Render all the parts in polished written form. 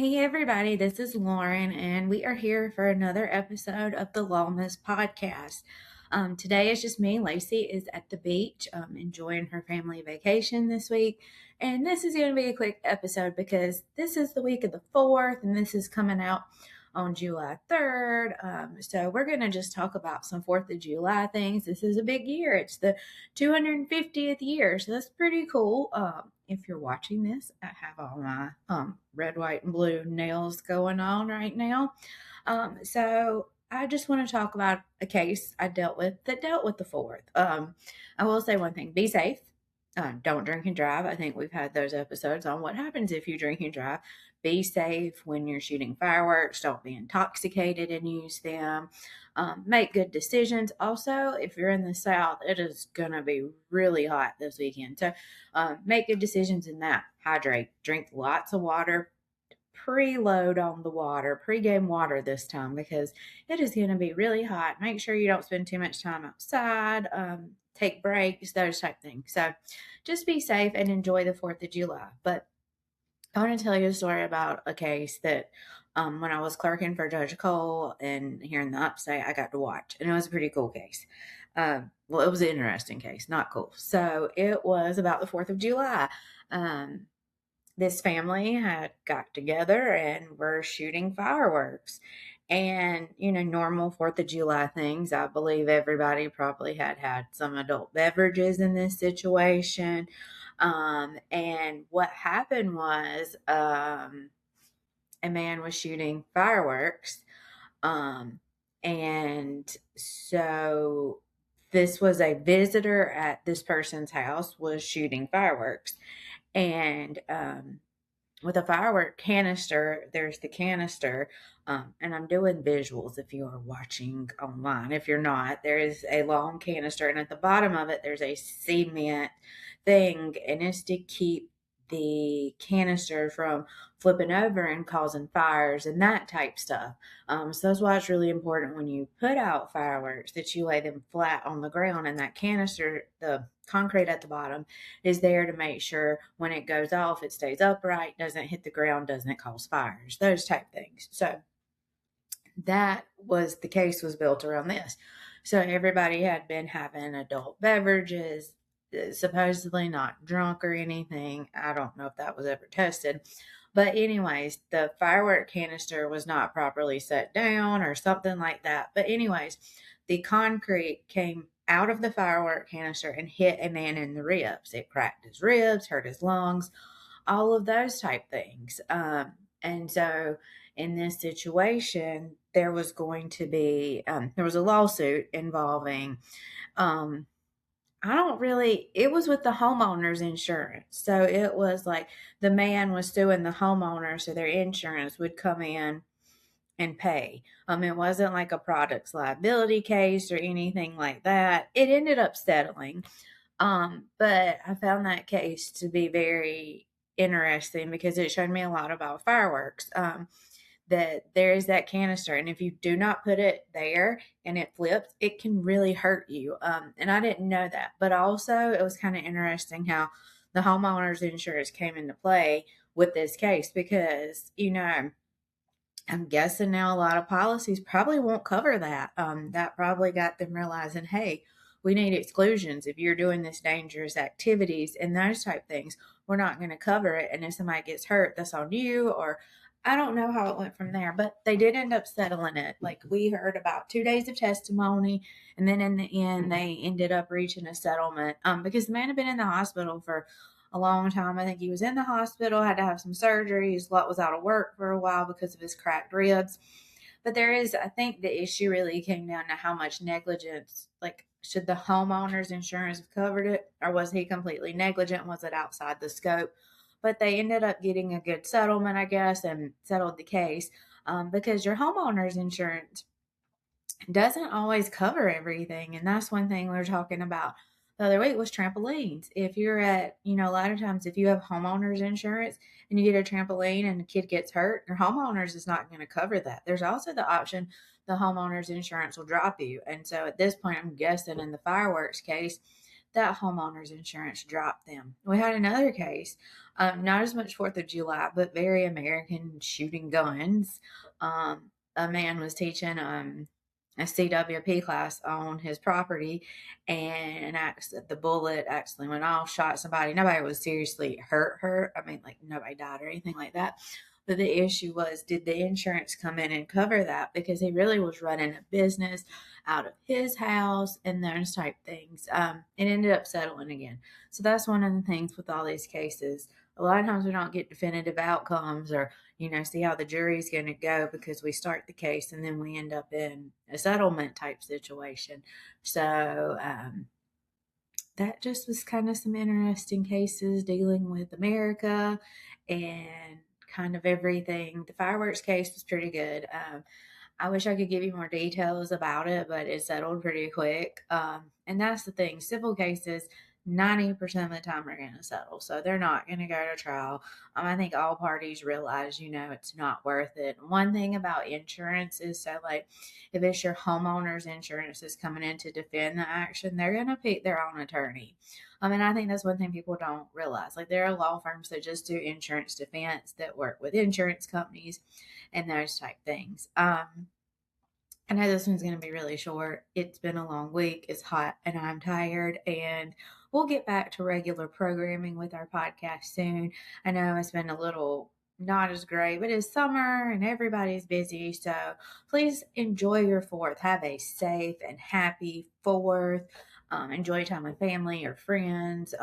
Hey everybody, this is Lauren, and we are here for another episode of the Lawmas Podcast. Today is just me. Lacey is at the beach, enjoying her family vacation this week, and this is going to be a quick episode because this is the week of the 4th, and this is coming out on July 3rd. So we're going to just talk about some 4th of July things. This is a big year. It's the 250th year, so that's pretty cool. If you're watching this, I have all my red, white, and blue nails going on right now. So I just want to talk about a case I dealt with that dealt with the 4th. I will say one thing: be safe. Don't drink and drive. I think we've had those episodes on what happens if you drink and drive. Be safe when you're shooting fireworks. Don't be intoxicated and use them. Make good decisions. Also, if you're in the South, it is going to be really hot this weekend. So make good decisions in that. Hydrate. Drink lots of water. Preload on the water, pregame water this time because it is going to be really hot. Make sure you don't spend too much time outside. Take breaks, those type things. So just be safe and enjoy the 4th of July. But I want to tell you a story about a case that when I was clerking for Judge Cole and here in the upstate, I got to watch. And it was a pretty cool case. Well, it was an interesting case, not cool. So it was about the 4th of July. This family had got together and were shooting fireworks. And, normal 4th of July things. I believe everybody probably had some adult beverages in this situation. And what happened was a man was shooting fireworks. And so this was a visitor at this person's house was shooting fireworks. And with a firework canister, there's the canister, and I'm doing visuals if you are watching online. If you're not, there is a long canister, and at the bottom of it, there's a cement thing, and it's to keep the canister from flipping over and causing fires and that type stuff. So that's why it's really important when you put out fireworks that you lay them flat on the ground, and that canister, the concrete at the bottom, is there to make sure when it goes off, it stays upright, doesn't hit the ground, doesn't cause fires, those type things. So that was the case was built around this. So everybody had been having adult beverages, supposedly not drunk or anything. I don't know if that was ever tested. But anyways, the firework canister was not properly set down or something like that. But anyways, the concrete came out of the firework canister and hit a man in the ribs. It cracked his ribs, hurt his lungs, all of those type things. And so in this situation, there was going to be, there was a lawsuit involving, it was with the homeowner's insurance. So it was like the man was suing the homeowner, so their insurance would come in and pay. It wasn't like a products liability case or anything like that. It ended up settling. But I found that case to be very interesting because it showed me a lot about fireworks. That there is that canister, and if you do not put it there and it flips, it can really hurt you. And I didn't know that, but also it was kind of interesting how the homeowner's insurance came into play with this case because, I'm guessing now a lot of policies probably won't cover that. That probably got them realizing, hey, we need exclusions. If you're doing this dangerous activities and those type things, we're not going to cover it. And if somebody gets hurt, that's on you. Or I don't know how it went from there, but they did end up settling it. Like we heard about 2 days of testimony. And then in the end, they ended up reaching a settlement because the man had been in the hospital for a long time. I think he was in the hospital, had to have some surgery. His lot was out of work for a while because of his cracked ribs. But I think the issue really came down to how much negligence, like should the homeowner's insurance have covered it or was he completely negligent? Was it outside the scope? But they ended up getting a good settlement, I guess, and settled the case because your homeowner's insurance doesn't always cover everything. And that's one thing we were talking about the other week was trampolines. If you're at, a lot of times if you have homeowner's insurance and you get a trampoline and the kid gets hurt, your homeowner's is not going to cover that. There's also the option the homeowner's insurance will drop you. And so at this point, I'm guessing in the fireworks case, that homeowner's insurance dropped them. We had another case, not as much 4th of July, but very American shooting guns. A man was teaching a CWP class on his property, and the bullet actually went off, shot somebody. Nobody was seriously hurt. I mean, like nobody died or anything like that. But the issue was, did the insurance come in and cover that? Because he really was running a business out of his house and those type things. It ended up settling again. So that's one of the things with all these cases. A lot of times we don't get definitive outcomes or, see how the jury's going to go because we start the case and then we end up in a settlement type situation. So, that just was kind of some interesting cases dealing with America and kind of everything. The fireworks case was pretty good. I wish I could give you more details about it, but it settled pretty quick. And that's the thing. Civil cases, 90% of the time are going to settle. So they're not going to go to trial. I think all parties realize, it's not worth it. One thing about insurance is so like if it's your homeowner's insurance is coming in to defend the action, they're going to pick their own attorney. And I think that's one thing people don't realize. Like there are law firms that just do insurance defense that work with insurance companies and those type things. I know this one's going to be really short. It's been a long week. It's hot and I'm tired, and we'll get back to regular programming with our podcast soon. I know it's been a little not as great, but it's summer and everybody's busy. So please enjoy your 4th. Have a safe and happy 4th. Enjoy time with family or friends.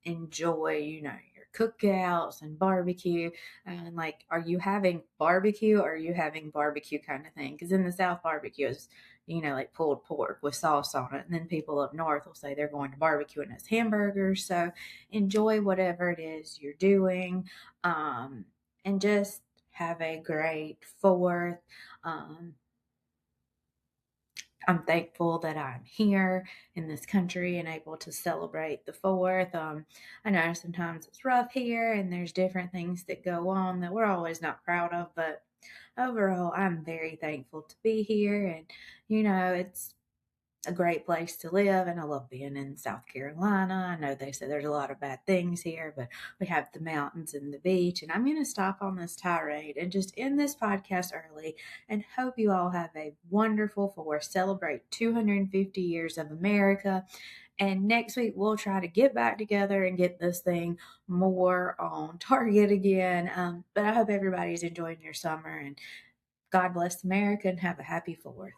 Enjoy, your cookouts and barbecue. And like, are you having barbecue or are you having barbecue kind of thing? Because in the South, barbecue is, like pulled pork with sauce on it. And then people up north will say they're going to barbecue and it's hamburgers. So enjoy whatever it is you're doing. And just have a great 4th. I'm thankful that I'm here in this country and able to celebrate the 4th. I know sometimes it's rough here and there's different things that go on that we're always not proud of, but overall, I'm very thankful to be here. And, it's a great place to live, and I love being in South Carolina. I know they say there's a lot of bad things here, but we have the mountains and the beach. And I'm going to stop on this tirade and just end this podcast early and hope you all have a wonderful 4th. Celebrate 250 years of America. And next week, we'll try to get back together and get this thing more on target again. But I hope everybody's enjoying your summer, and God bless America and have a happy 4th.